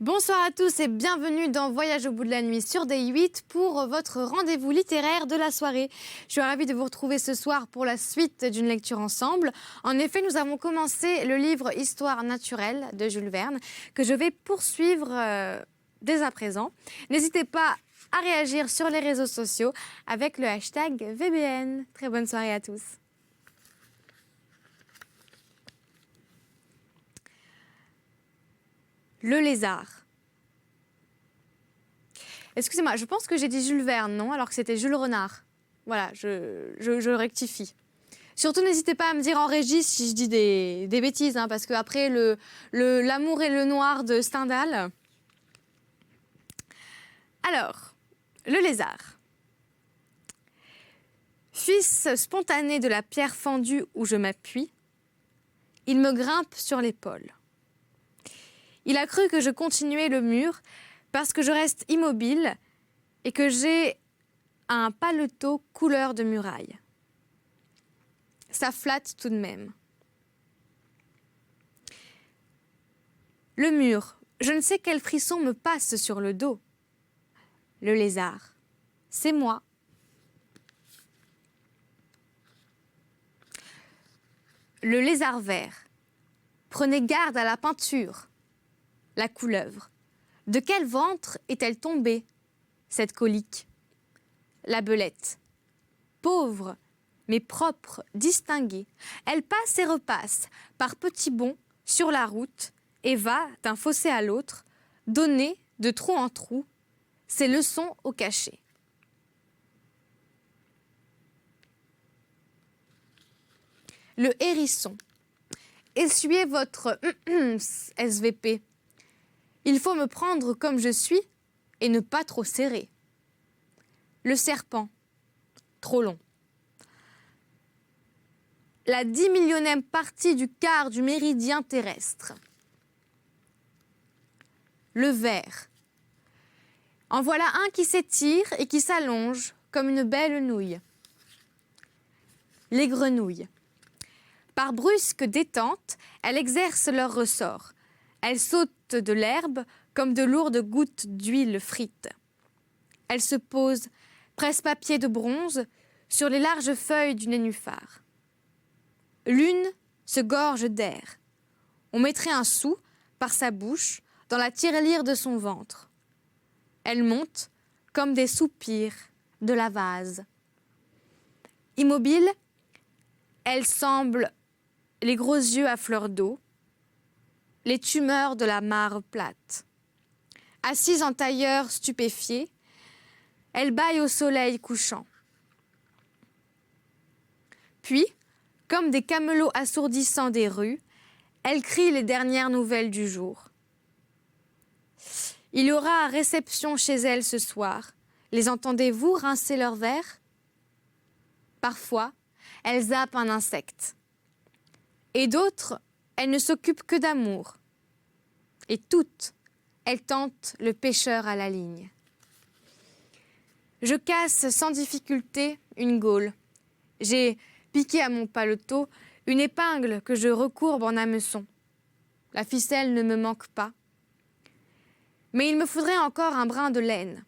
Bonsoir à tous et bienvenue dans Voyage au bout de la nuit sur Day 8 pour votre rendez-vous littéraire de la soirée. Je suis ravie de vous retrouver ce soir pour la suite d'une lecture ensemble. En effet, nous avons commencé le livre Histoire naturelle de Jules Verne que je vais poursuivre dès à présent. N'hésitez pas à réagir sur les réseaux sociaux avec le hashtag VBN. Très bonne soirée à tous. Le lézard. Excusez-moi, je pense que j'ai dit Jules Verne, non? Alors que c'était Jules Renard. Voilà, je rectifie. Surtout, n'hésitez pas à me dire en régie si je dis des bêtises, hein, parce qu'après, l'amour et le noir de Stendhal. Alors, le lézard. Fils spontané de la pierre fendue où je m'appuie, il me grimpe sur l'épaule. Il a cru que je continuais le mur parce que je reste immobile et que j'ai un paletot couleur de muraille. Ça flatte tout de même. Le mur, je ne sais quel frisson me passe sur le dos. Le lézard, c'est moi. Le lézard vert, prenez garde à la peinture. La couleuvre. De quel ventre est-elle tombée, cette colique? La belette. Pauvre, mais propre, distinguée. Elle passe et repasse, par petits bonds, sur la route, et va, d'un fossé à l'autre, donner, de trou en trou, ses leçons au cachet. Le hérisson. Essuyez votre SVP. Il faut me prendre comme je suis et ne pas trop serrer. Le serpent, trop long. La 10 millionième partie du quart du méridien terrestre. Le ver. En voilà un qui s'étire et qui s'allonge comme une belle nouille. Les grenouilles. Par brusque détente, elles exercent leur ressort. Elles sautent de l'herbe comme de lourdes gouttes d'huile frite. Elles se posent, presse-papier de bronze, sur les larges feuilles du nénuphar. L'une se gorge d'air. On mettrait un sou, par sa bouche, dans la tirelire de son ventre. Elle monte comme des soupirs de la vase. Immobile, elle semble les gros yeux à fleur d'eau, les tumeurs de la mare plate. Assise en tailleur stupéfiée, elle bâille au soleil couchant. Puis, comme des camelots assourdissants des rues, elle crie les dernières nouvelles du jour. Il y aura réception chez elle ce soir. Les entendez-vous rincer leurs verres? Parfois, elle zappe un insecte. Et d'autres, elle ne s'occupe que d'amour. Et toutes, elle tente le pêcheur à la ligne. Je casse sans difficulté une gaule. J'ai piqué à mon paletot une épingle que je recourbe en hameçon. La ficelle ne me manque pas. Mais il me faudrait encore un brin de laine.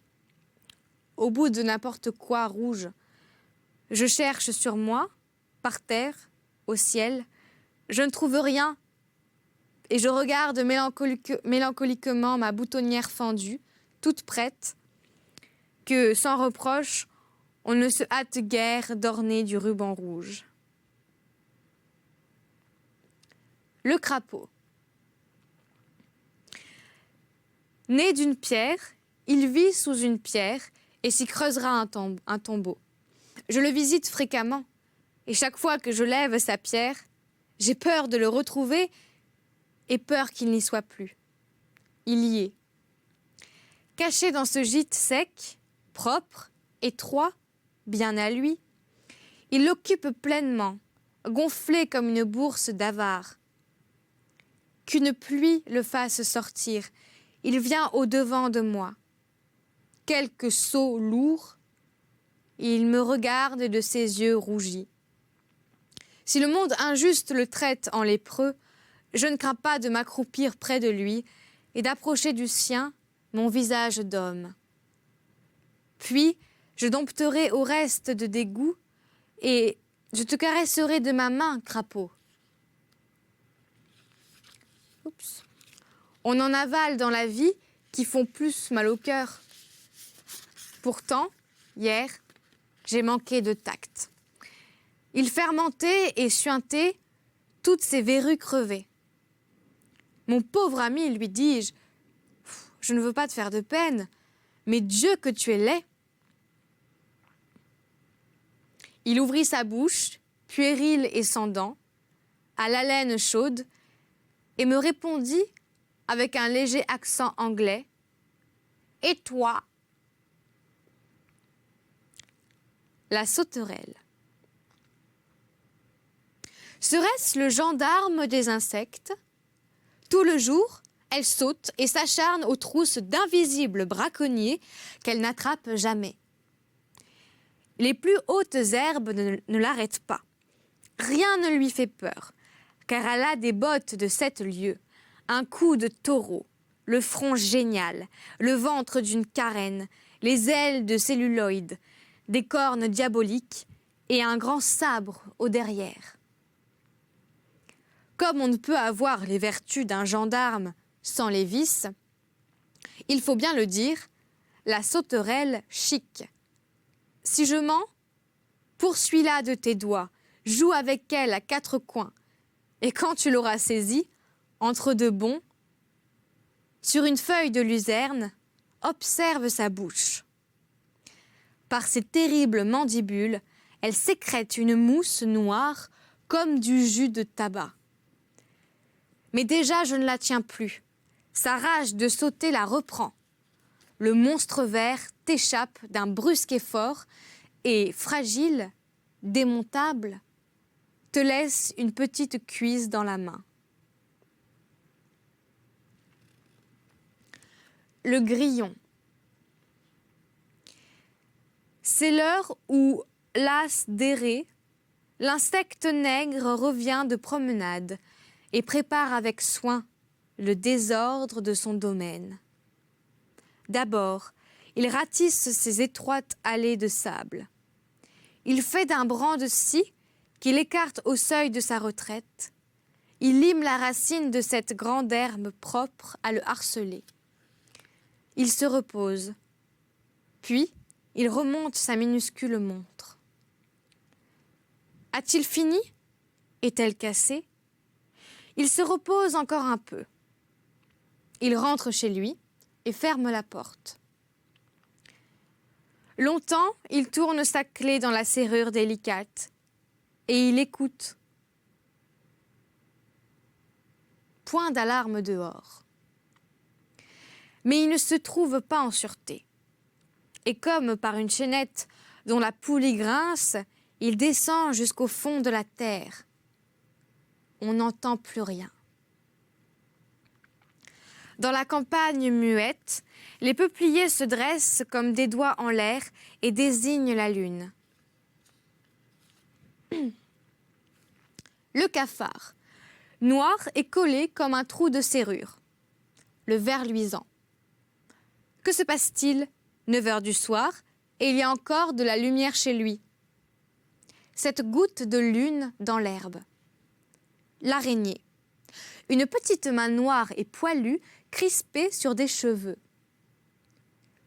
Au bout de n'importe quoi rouge, je cherche sur moi, par terre, au ciel. Je ne trouve rien et je regarde mélancoliquement ma boutonnière fendue, toute prête, que, sans reproche, on ne se hâte guère d'orner du ruban rouge. Le crapaud. Né d'une pierre, il vit sous une pierre et s'y creusera un tombeau. Je le visite fréquemment et chaque fois que je lève sa pierre, j'ai peur de le retrouver et peur qu'il n'y soit plus. Il y est. Caché dans ce gîte sec, propre, étroit, bien à lui, il l'occupe pleinement, gonflé comme une bourse d'avare. Qu'une pluie le fasse sortir, il vient au-devant de moi. Quelques sauts lourds, il me regarde de ses yeux rougis. Si le monde injuste le traite en lépreux, je ne crains pas de m'accroupir près de lui, et d'approcher du sien mon visage d'homme. Puis je dompterai au reste de dégoût et je te caresserai de ma main, crapaud. Oups. On en avale dans la vie qui font plus mal au cœur. Pourtant, hier, j'ai manqué de tact. Il fermentait et suintait toutes ces verrues crevées. Mon pauvre ami, lui dis-je, je ne veux pas te faire de peine, mais Dieu que tu es laid. Il ouvrit sa bouche, puéril et sans dents, à l'haleine chaude, et me répondit avec un léger accent anglais, « Et toi ?» La sauterelle. Serait-ce le gendarme des insectes ? Tout le jour, elle saute et s'acharne aux trousses d'invisibles braconniers qu'elle n'attrape jamais. Les plus hautes herbes ne l'arrêtent pas. Rien ne lui fait peur, car elle a des bottes de 7 lieues, un cou de taureau, le front génial, le ventre d'une carène, les ailes de celluloïd, des cornes diaboliques et un grand sabre au derrière. Comme on ne peut avoir les vertus d'un gendarme sans les vices, il faut bien le dire, la sauterelle chic. Si je mens, poursuis-la de tes doigts, joue avec elle à 4 coins, et quand tu l'auras saisie, entre 2 bonds, sur une feuille de luzerne, observe sa bouche. Par ses terribles mandibules, elle sécrète une mousse noire comme du jus de tabac. Mais déjà je ne la tiens plus. Sa rage de sauter la reprend. Le monstre vert t'échappe d'un brusque effort et, fragile, démontable, te laisse une petite cuisse dans la main. Le grillon. C'est l'heure où, las d'errer, l'insecte nègre revient de promenade et prépare avec soin le désordre de son domaine. D'abord, il ratisse ses étroites allées de sable. Il fait d'un brin de scie qu'il écarte au seuil de sa retraite. Il lime la racine de cette grande herbe propre à le harceler. Il se repose, puis il remonte sa minuscule montre. A-t-il fini ? Est-elle cassée ? Il se repose encore un peu. Il rentre chez lui et ferme la porte. Longtemps, il tourne sa clé dans la serrure délicate et il écoute. Point d'alarme dehors. Mais il ne se trouve pas en sûreté. Et comme par une chaînette dont la poulie grince, il descend jusqu'au fond de la terre. On n'entend plus rien. Dans la campagne muette, les peupliers se dressent comme des doigts en l'air et désignent la lune. Le cafard, noir et collé comme un trou de serrure. Le ver luisant. Que se passe-t-il ? 9 heures du soir, et il y a encore de la lumière chez lui. Cette goutte de lune dans l'herbe. L'araignée. Une petite main noire et poilue crispée sur des cheveux.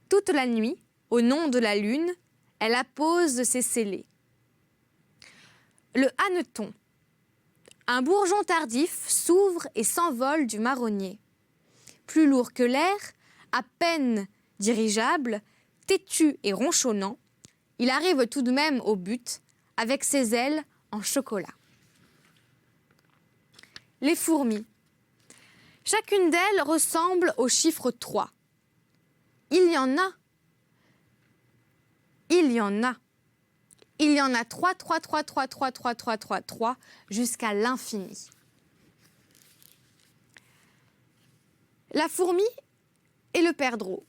Toute la nuit, au nom de la lune, elle appose ses scellés. Le hanneton. Un bourgeon tardif s'ouvre et s'envole du marronnier. Plus lourd que l'air, à peine dirigeable, têtu et ronchonnant, il arrive tout de même au but avec ses ailes en chocolat. Les fourmis. Chacune d'elles ressemble au chiffre 3. Il y en a. Il y en a. Il y en a 3, 3, 3, 3, 3, 3, 3, 3, 3, jusqu'à l'infini. La fourmi et le perdreau.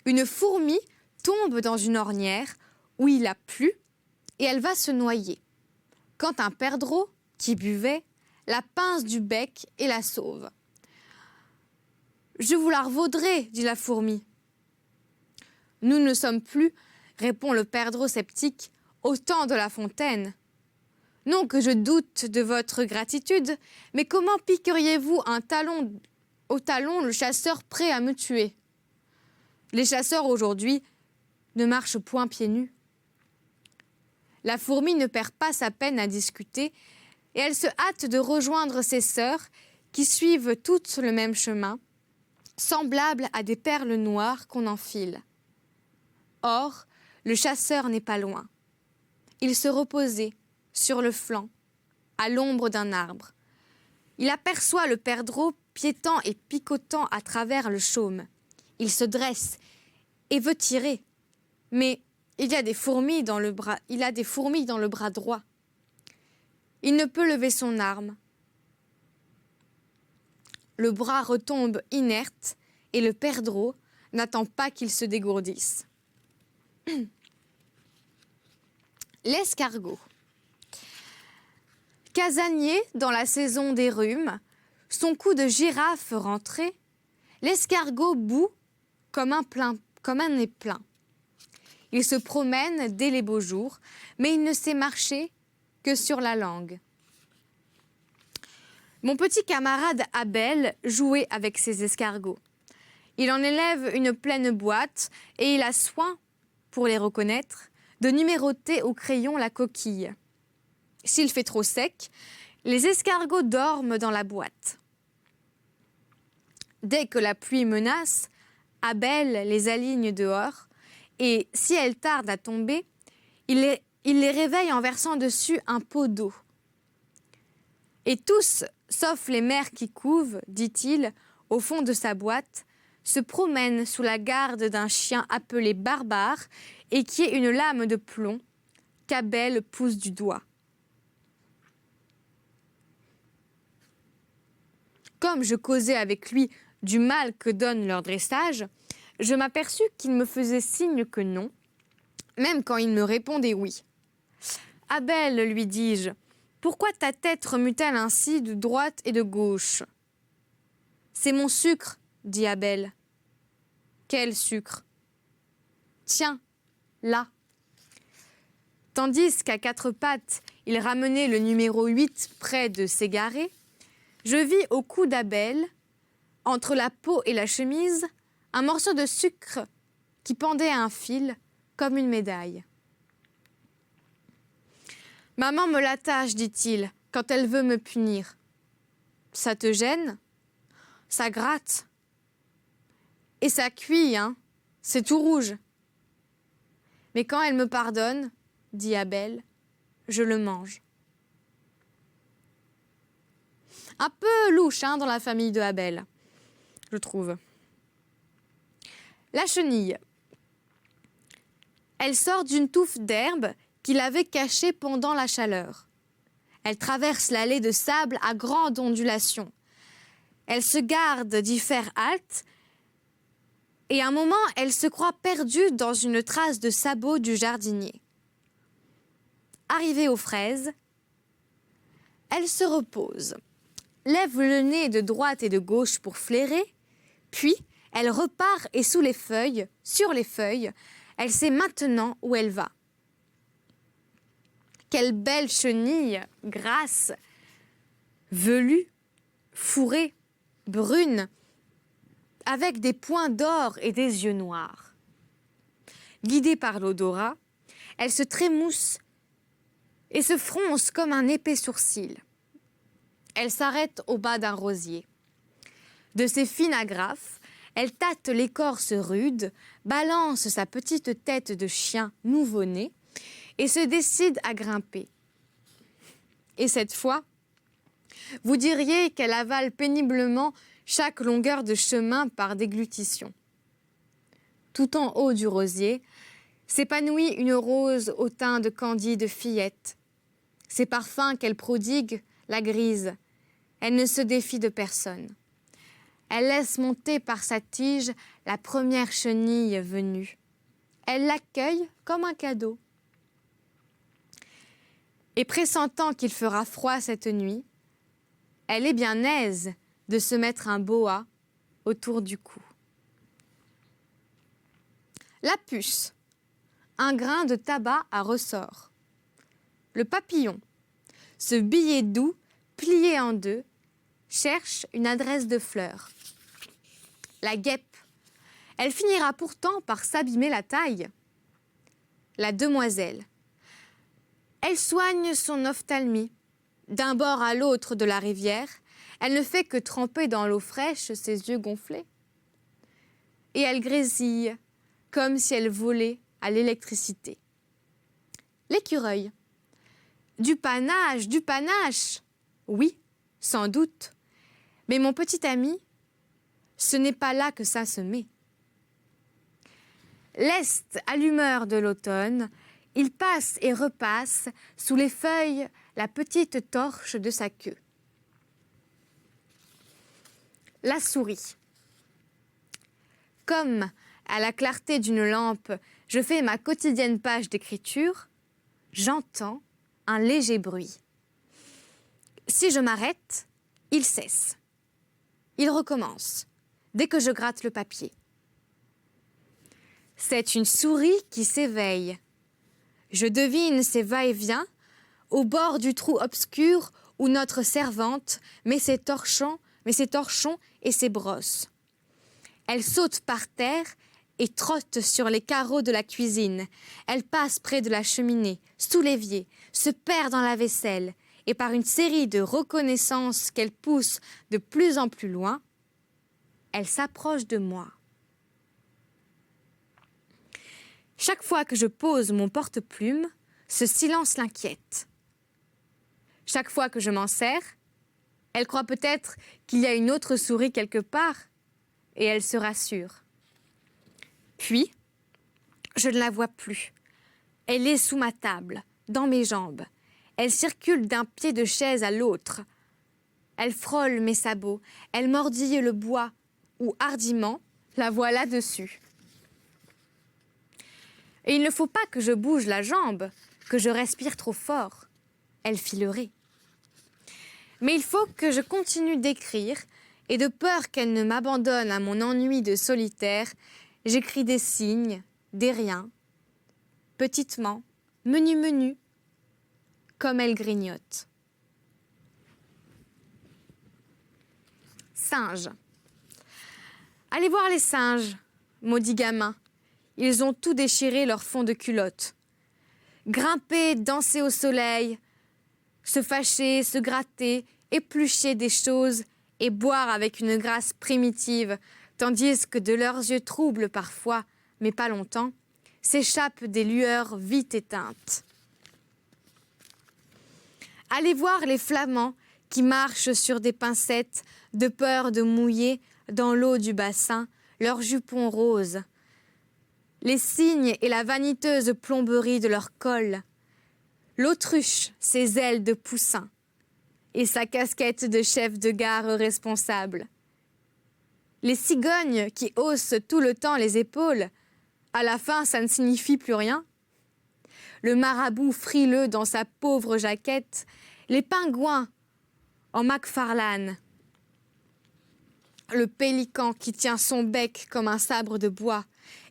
Une fourmi tombe dans une ornière où il a plu et elle va se noyer. Quand un perdreau, qui buvait, la pince du bec et la sauve. « Je vous la revaudrai, dit la fourmi. « Nous ne sommes plus, répond le perdreau sceptique, au temps de La Fontaine. Non que je doute de votre gratitude, mais comment piqueriez-vous au talon le chasseur prêt à me tuer? Les chasseurs aujourd'hui ne marchent point pieds nus. » La fourmi ne perd pas sa peine à discuter et elle se hâte de rejoindre ses sœurs qui suivent toutes le même chemin, semblables à des perles noires qu'on enfile. Or, le chasseur n'est pas loin. Il se reposait sur le flanc, à l'ombre d'un arbre. Il aperçoit le perdreau piétant et picotant à travers le chaume. Il se dresse et veut tirer, mais il a des fourmis dans le bras droit. Il ne peut lever son arme. Le bras retombe inerte et le perdreau n'attend pas qu'il se dégourdisse. L'escargot. Casanier dans la saison des rhumes, son cou de girafe rentré, l'escargot bout comme un nez plein. Il se promène dès les beaux jours, mais il ne sait marcher que sur la langue. Mon petit camarade Abel jouait avec ses escargots. Il en élève une pleine boîte et il a soin, pour les reconnaître, de numéroter au crayon la coquille. S'il fait trop sec, les escargots dorment dans la boîte. Dès que la pluie menace, Abel les aligne dehors et, si elle tarde à tomber, il les réveille en versant dessus un pot d'eau. Et tous, sauf les mères qui couvent, dit-il, au fond de sa boîte, se promènent sous la garde d'un chien appelé Barbare et qui est une lame de plomb qu'Abel pousse du doigt. Comme je causais avec lui du mal que donne leur dressage, je m'aperçus qu'il me faisait signe que non, même quand il me répondait oui. « Abel, lui dis-je, pourquoi ta tête remue-t-elle ainsi de droite et de gauche ?»« C'est mon sucre, dit Abel. »« Quel sucre ?»« Tiens, là. » Tandis qu'à quatre pattes, il ramenait le numéro 8 près de s'égarer, je vis au cou d'Abel, entre la peau et la chemise, un morceau de sucre qui pendait à un fil comme une médaille. « Maman me l'attache, dit-il, quand elle veut me punir. Ça te gêne? Ça gratte. Et ça cuit, hein? C'est tout rouge. Mais quand elle me pardonne, dit Abel, je le mange. » Un peu louche dans la famille de Abel, je trouve. La chenille. Elle sort d'une touffe d'herbe qu'il avait cachée pendant la chaleur. Elle traverse l'allée de sable à grande ondulation. Elle se garde d'y faire halte et à un moment, elle se croit perdue dans une trace de sabot du jardinier. Arrivée aux fraises, elle se repose, lève le nez de droite et de gauche pour flairer, puis elle repart et sur les feuilles, elle sait maintenant où elle va. Quelle belle chenille, grasse, velue, fourrée, brune, avec des points d'or et des yeux noirs. Guidée par l'odorat, elle se trémousse et se fronce comme un épais sourcil. Elle s'arrête au bas d'un rosier. De ses fines agrafes, elle tâte l'écorce rude, balance sa petite tête de chien nouveau-né et se décide à grimper. Et cette fois, vous diriez qu'elle avale péniblement chaque longueur de chemin par déglutition. Tout en haut du rosier s'épanouit une rose au teint de candide fillette. Ses parfums qu'elle prodigue la grisent. Elle ne se défie de personne. Elle laisse monter par sa tige la première chenille venue. Elle l'accueille comme un cadeau. Et pressentant qu'il fera froid cette nuit, elle est bien aise de se mettre un boa autour du cou. La puce, un grain de tabac à ressort. Le papillon, ce billet doux plié en deux, cherche une adresse de fleurs. La guêpe, elle finira pourtant par s'abîmer la taille. La demoiselle, elle soigne son ophtalmie. D'un bord à l'autre de la rivière, elle ne fait que tremper dans l'eau fraîche ses yeux gonflés. Et elle grésille, comme si elle volait à l'électricité. L'écureuil. Du panache, du panache. Oui, sans doute. Mais mon petit ami, ce n'est pas là que ça se met. Leste à l'humeur de l'automne, il passe et repasse sous les feuilles la petite torche de sa queue. La souris. Comme, à la clarté d'une lampe, je fais ma quotidienne page d'écriture, j'entends un léger bruit. Si je m'arrête, il cesse. Il recommence, dès que je gratte le papier. C'est une souris qui s'éveille. Je devine ses va-et-vient au bord du trou obscur où notre servante met ses torchons et ses brosses. Elle saute par terre et trotte sur les carreaux de la cuisine. Elle passe près de la cheminée, sous l'évier, se perd dans la vaisselle et par une série de reconnaissances qu'elle pousse de plus en plus loin, elle s'approche de moi. Chaque fois que je pose mon porte-plume, ce silence l'inquiète. Chaque fois que je m'en sers, elle croit peut-être qu'il y a une autre souris quelque part et elle se rassure. Puis, je ne la vois plus. Elle est sous ma table, dans mes jambes. Elle circule d'un pied de chaise à l'autre. Elle frôle mes sabots, elle mordille le bois ou hardiment, la voilà dessus. Et il ne faut pas que je bouge la jambe, que je respire trop fort. Elle filerait. Mais il faut que je continue d'écrire, et de peur qu'elle ne m'abandonne à mon ennui de solitaire, j'écris des signes, des riens, petitement, menu, comme elle grignote. Singes. Allez voir les singes, maudits gamins. Ils ont tout déchiré leur fond de culotte. Grimper, danser au soleil, se fâcher, se gratter, éplucher des choses et boire avec une grâce primitive, tandis que de leurs yeux troubles parfois, mais pas longtemps, s'échappent des lueurs vite éteintes. Allez voir les flamands qui marchent sur des pincettes de peur de mouiller dans l'eau du bassin leurs jupons roses, les cygnes et la vaniteuse plomberie de leur col, l'autruche, ses ailes de poussin et sa casquette de chef de gare responsable. Les cigognes qui haussent tout le temps les épaules, à la fin ça ne signifie plus rien. Le marabout frileux dans sa pauvre jaquette, les pingouins en Macfarlane, le pélican qui tient son bec comme un sabre de bois,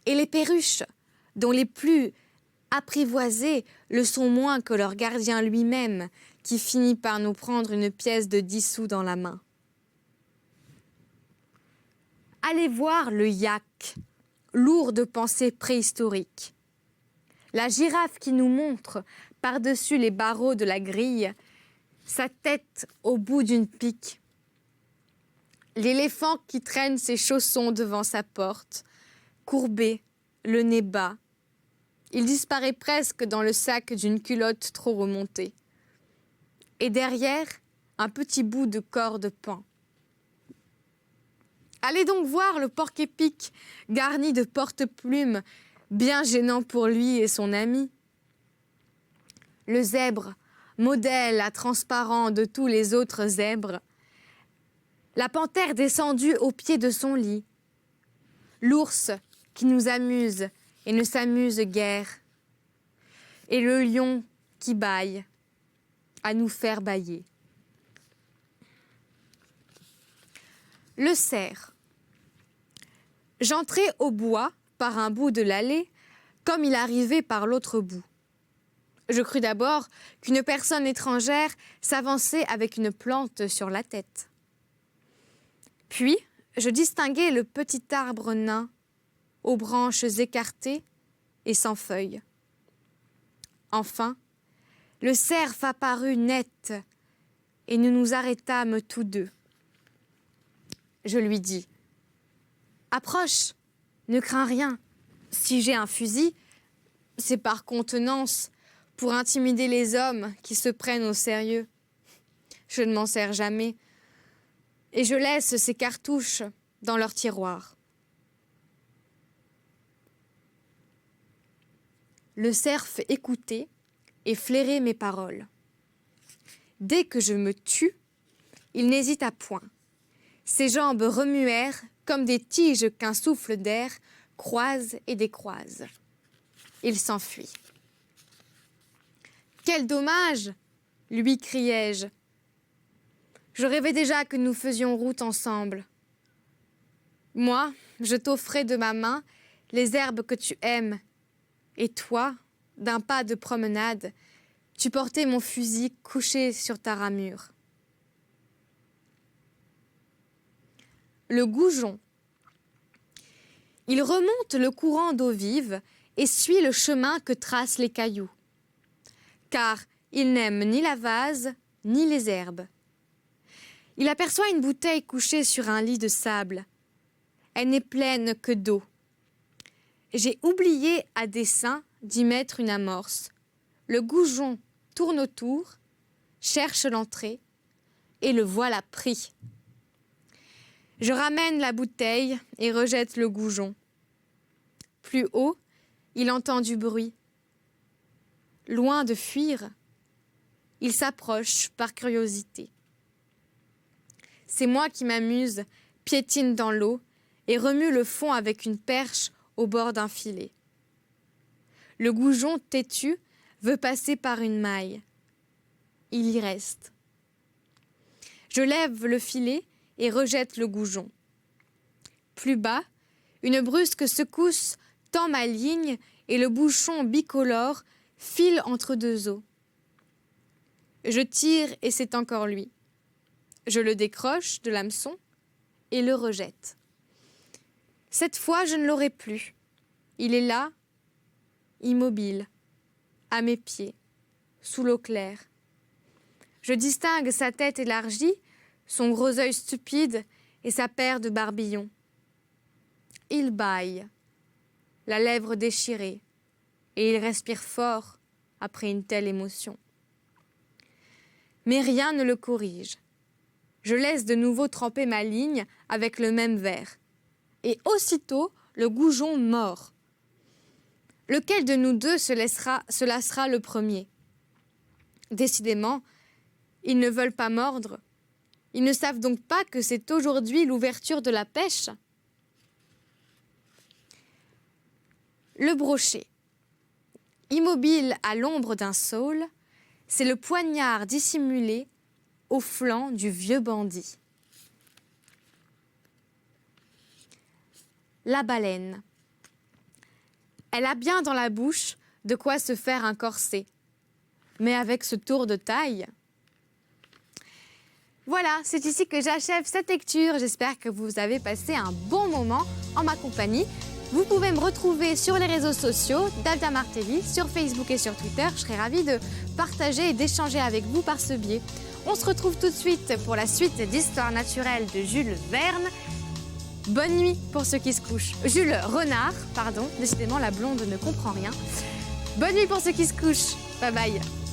et les perruches, dont les plus apprivoisés le sont moins que leur gardien lui-même, qui finit par nous prendre une pièce de 10 sous dans la main. Allez voir le yak, lourd de pensées préhistoriques. La girafe qui nous montre, par-dessus les barreaux de la grille, sa tête au bout d'une pique. L'éléphant qui traîne ses chaussons devant sa porte, courbé, le nez bas. Il disparaît presque dans le sac d'une culotte trop remontée. Et derrière, un petit bout de corde pend. Allez donc voir le porc-épic garni de porte-plumes, bien gênant pour lui et son ami. Le zèbre, modèle à transparent de tous les autres zèbres. La panthère descendue au pied de son lit. L'ours qui nous amuse et ne s'amuse guère. Et le lion qui bâille, à nous faire bâiller. Le cerf, J'entrai au bois par un bout de l'allée, comme il arrivait par l'autre bout. Je crus d'abord qu'une personne étrangère s'avançait avec une plante sur la tête. Puis, je distinguai le petit arbre nain, aux branches écartées et sans feuilles. Enfin, le cerf apparut net, et nous nous arrêtâmes tous deux. Je lui dis : « Approche, ne crains rien. Si j'ai un fusil, c'est par contenance, pour intimider les hommes qui se prennent au sérieux. Je ne m'en sers jamais, et je laisse ces cartouches dans leur tiroir. » Le cerf écoutait et flairait mes paroles. Dès que je me tus, il n'hésita point. Ses jambes remuèrent comme des tiges qu'un souffle d'air croise et décroise. Il s'enfuit. « Quel dommage !» lui criai-je. Je rêvais déjà que nous faisions route ensemble. Moi, je t'offrais de ma main les herbes que tu aimes, et toi, d'un pas de promenade, tu portais mon fusil couché sur ta ramure. Le goujon. Il remonte le courant d'eau vive et suit le chemin que tracent les cailloux, car il n'aime ni la vase ni les herbes. Il aperçoit une bouteille couchée sur un lit de sable. Elle n'est pleine que d'eau. J'ai oublié à dessein d'y mettre une amorce. Le goujon tourne autour, cherche l'entrée, et le voilà pris. Je ramène la bouteille et rejette le goujon. Plus haut, il entend du bruit. Loin de fuir, il s'approche par curiosité. C'est moi qui m'amuse, piétine dans l'eau et remue le fond avec une perche au bord d'un filet. Le goujon têtu veut passer par une maille. Il y reste. Je lève le filet et rejette le goujon. Plus bas, une brusque secousse tend ma ligne et le bouchon bicolore file entre deux eaux. Je tire et c'est encore lui. Je le décroche de l'hameçon et le rejette. Cette fois, je ne l'aurai plus. Il est là, immobile, à mes pieds, sous l'eau claire. Je distingue sa tête élargie, son gros œil stupide et sa paire de barbillons. Il bâille, la lèvre déchirée, et il respire fort après une telle émotion. Mais rien ne le corrige. Je laisse de nouveau tremper ma ligne avec le même verre. Et aussitôt, le goujon mord. Lequel de nous deux se lassera le premier ? Décidément, ils ne veulent pas mordre. Ils ne savent donc pas que c'est aujourd'hui l'ouverture de la pêche. Le brochet. Immobile à l'ombre d'un saule, c'est le poignard dissimulé au flanc du vieux bandit. La baleine. Elle a bien dans la bouche de quoi se faire un corset. Mais avec ce tour de taille... Voilà, c'est ici que j'achève cette lecture. J'espère que vous avez passé un bon moment en ma compagnie. Vous pouvez me retrouver sur les réseaux sociaux d'Alta Martelly, sur Facebook et sur Twitter. Je serai ravie de partager et d'échanger avec vous par ce biais. On se retrouve tout de suite pour la suite d'Histoire naturelle de Jules Verne. Bonne nuit pour ceux qui se couchent. Jules Renard, pardon. Décidément, la blonde ne comprend rien. Bonne nuit pour ceux qui se couchent. Bye bye.